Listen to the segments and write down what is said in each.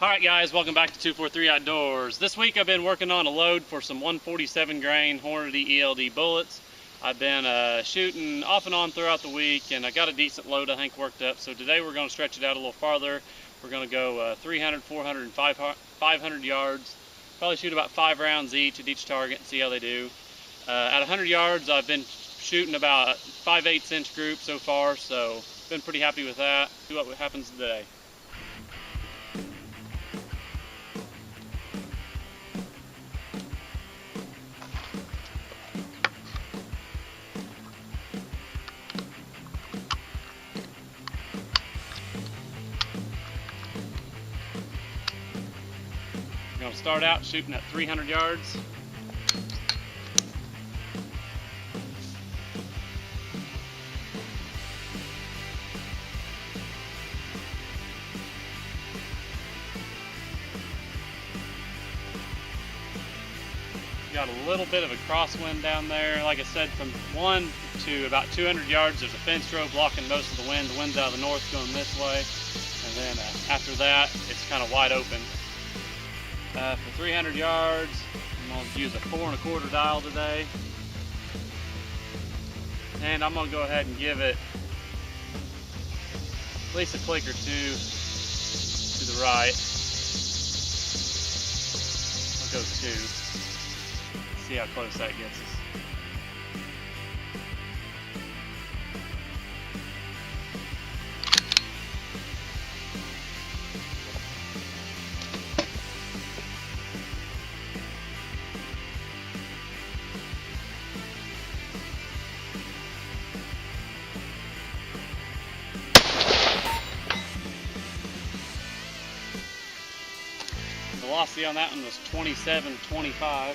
Alright guys, welcome back to 243 Outdoors. This week I've been working on a load for some 147 grain Hornady ELD bullets. I've been shooting off and on throughout the week, and I got a decent load I think worked up. So today we're going to stretch it out a little farther. We're going to go 300, 400, and 500 yards. Probably shoot about 5 rounds each at each target and see how they do. At 100 yards I've been shooting about 5/8 inch group so far, so been pretty happy with that. See what happens today. I'm going to start out shooting at 300 yards. Got a little bit of a crosswind down there. Like I said, from 1 to about 200 yards, there's a fence row blocking most of the wind. The wind's out of the north going this way. And then after that, it's kind of wide open. For 300 yards, I'm going to use a 4 1/4 dial today. And I'm going to go ahead and give it at least a click or two to the right. I'll go 2. See how close that gets us. Velocity on that one was 27.25.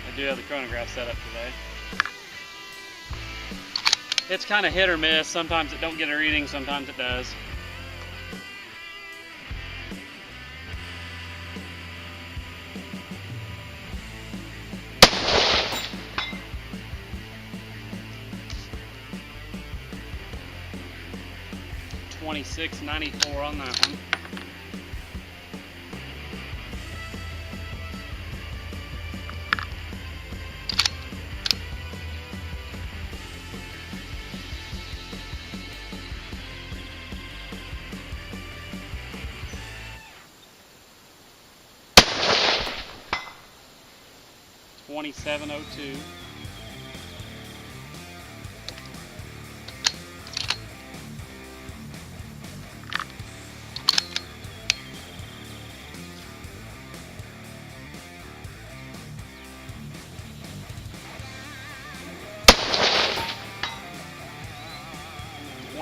I do have the chronograph set up today. It's kind of hit or miss. Sometimes it don't get a reading, sometimes it does. $26.94 on that one. $27.02.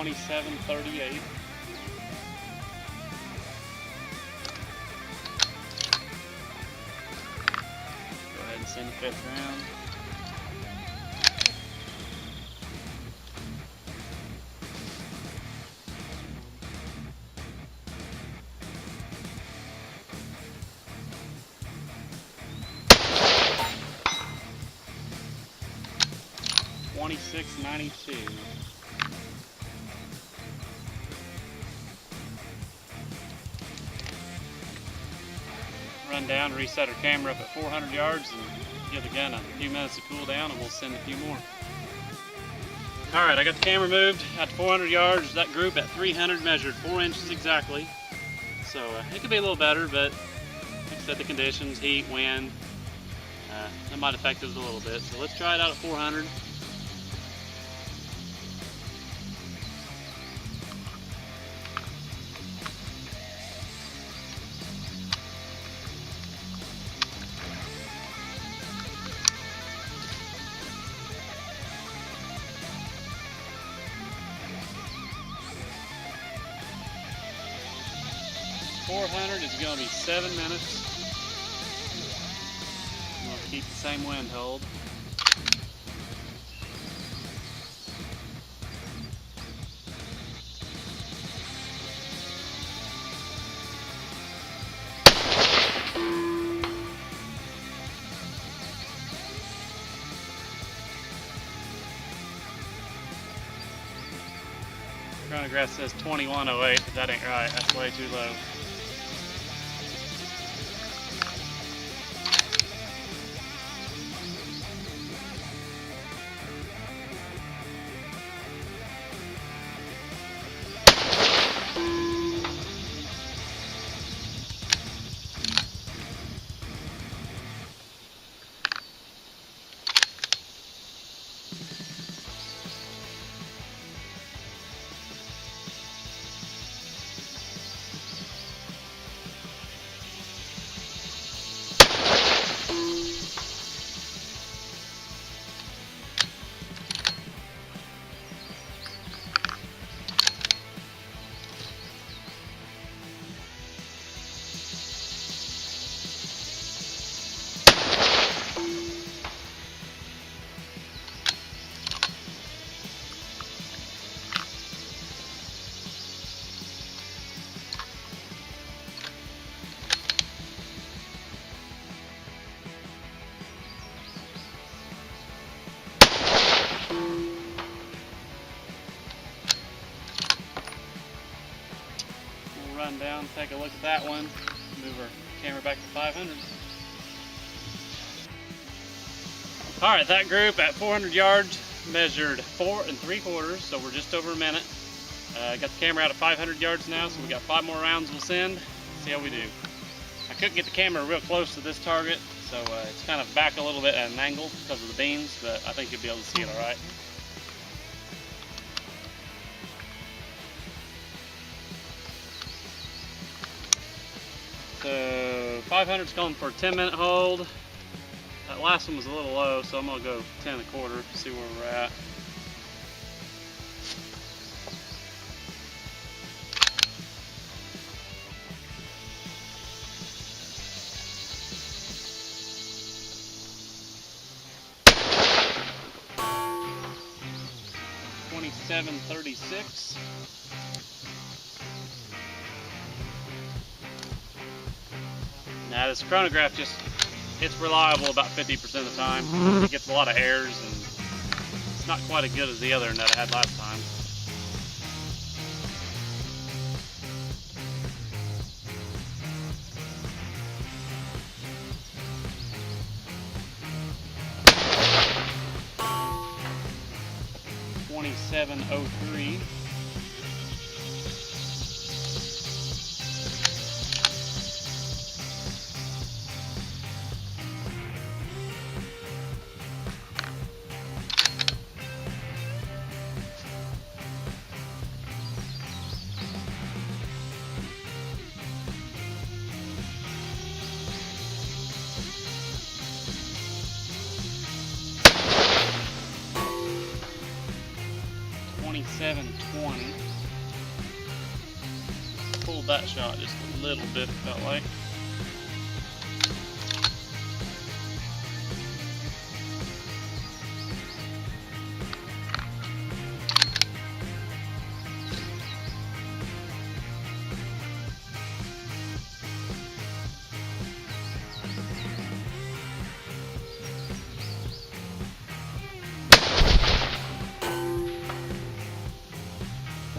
$27.38. Go ahead and send the 5th round. $26.92. Run down, reset our camera up at 400 yards, and give the gun a few minutes to cool down, and we'll send a few more. Alright, I got the camera moved at 400 yards. That group at 300 measured 4 inches exactly. So it could be a little better, but like I said, the conditions, heat, wind, that might affect us a little bit. So let's try it out at 400. Is going to be 7 minutes. We'll keep the same wind hold. Chronograph says 2108, but that ain't right. That's way too low. Run down, take a look at that one, move our camera back to 500. Alright, that group at 400 yards measured 4 3/4, so we're just over a minute. Got the camera out at 500 yards now, so we got 5 more rounds we'll send. See how we do. I couldn't get the camera real close to this target, so it's kind of back a little bit at an angle because of the beams, but I think you'll be able to see it alright. So 500's going for a 10-minute hold. That last one was a little low, so I'm gonna go 10 1/4, see where we're at. .2736. Now this chronograph it's reliable about 50% of the time. It gets a lot of errors and it's not quite as good as the other one that I had last time. .2703. .2720. Pulled that shot just a little bit, it felt like.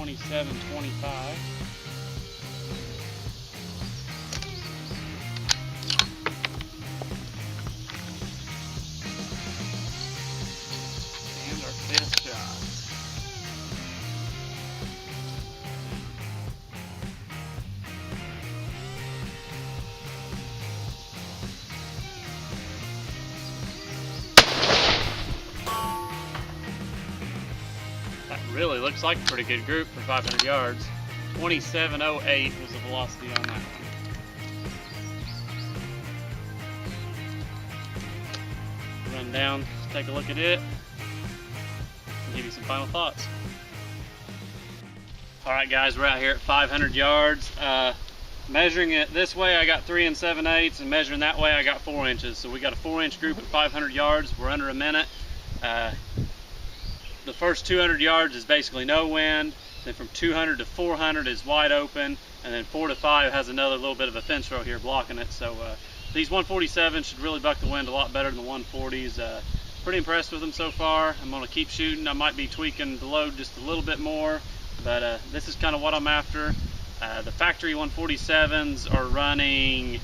.2725. And our fifth shot. Really looks like a pretty good group for 500 yards. 2708 was the velocity on that one. Run down, take a look at it, and give you some final thoughts. Alright guys, we're out here at 500 yards. Measuring it this way I got 3 7/8, and measuring that way I got 4 inches. So we got a 4-inch group at 500 yards. We're under a minute. The first 200 yards is basically no wind, then from 200 to 400 is wide open, and then 4 to 5 has another little bit of a fence row here blocking it. So these 147s should really buck the wind a lot better than the 140s. Pretty impressed with them so far. I'm going to keep shooting. I might be tweaking the load just a little bit more, But this is kind of what I'm after. The factory 147s are running,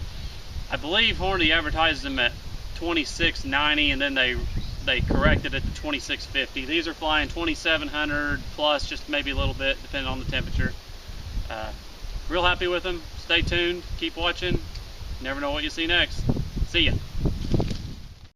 I believe Hornady advertised them at 2690, and then they corrected it to 2650. These are flying 2700 plus, just maybe a little bit depending on the temperature. Real happy with them. Stay tuned, keep watching. Never know what you'll see next. See ya.